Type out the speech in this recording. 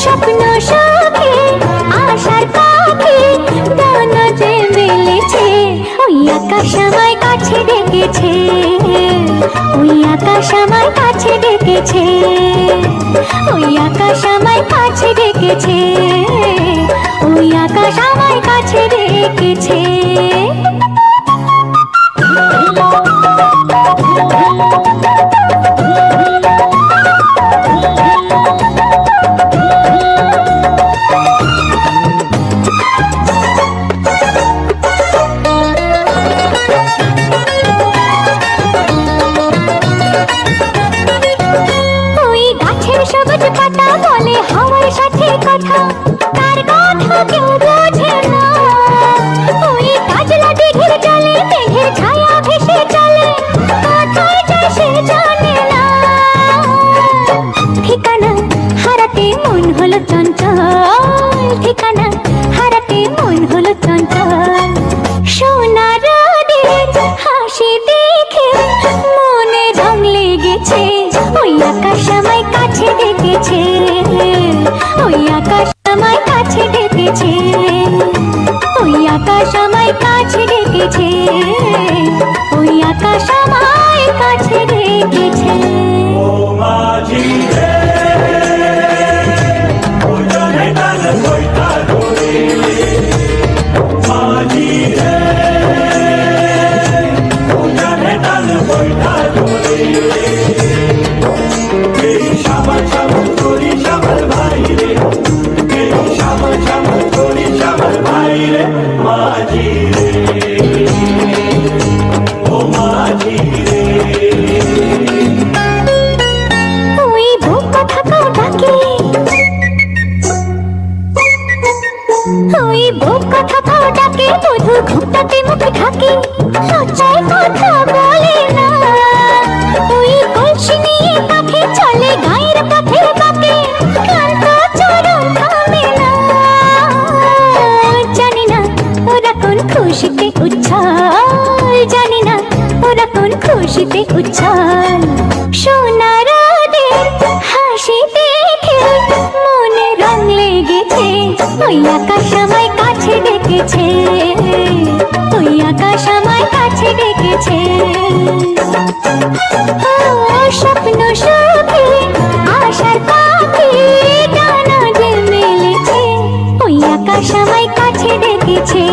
স্বপ্ন সুখে আশার পাখি ডানা যে মেলেছে, ওই আকাশ আমায় কাছে ডেকেছে, ওই আকাশ আমায় কাছে ডেকেছে, ওই আকাশ আমায় কাছে ডেকেছে, ওই আকাশ আমায় কাছে ডেকেছে। সবুজ পাতা বলে হাওয়ার সাথে কথা, তার কথা কেউ বোঝে না। ওই কাজলা দিঘির জলে মেঘের ছায়া ভেসে চলে, কোথায় যায় সে জানে না। ঠিকানা হারাতে মন হলো চঞ্চল, ঠিকানা হারাতে মন হলো চঞ্চল। সোনা রোদের হাসি দেখে মনে রং লেগেছে, ওই আকাশ আমায় কাছে ডেকেছে, ওই আকাশ আমায় কাছে ডেকেছে, ওই আকাশ আমায় কাছে ডেকেছে, ওই আকাশ আমায় কাছে ডেকেছে। ও মাঝি রে, ও জানে গান বইটা ধরে, মাঝি রে, ও জানে গান বইটা ধরে। এই সাবাল সাবাল করি সাবাল ভাই রে, এই সাবাল সাবাল করি সাবাল ভাই রে, মাঝি রে, ও মাঝি রে। ওই বুক থাকা ডাকে, ওই বুক থাকা ডাকে বধু ঘুমটাতে মুখে থাকে, লজ্জায় কথা বলে না। ওই কলসি নিয়ে কাঁধে চলে গায়ের পথে বাঁকে, ক্লান্ত চরণ থামে না। জানি না ওরা কোন খুশিতে উচ্ছল, জানি না ওরা কোন খুশিতে উচ্ছল। সোনা রোদের হাসি দেখে মনে রং লেগেছে, ওই আকাশ আমায় কাছে ডেকেছে, ওই আকাশ আমায় কাছে ডেকেছে। স্বপ্ন সুখে আশার পাখি ডানা যে মেলেছে, ওই আকাশ আমায় কাছে ডেকেছে।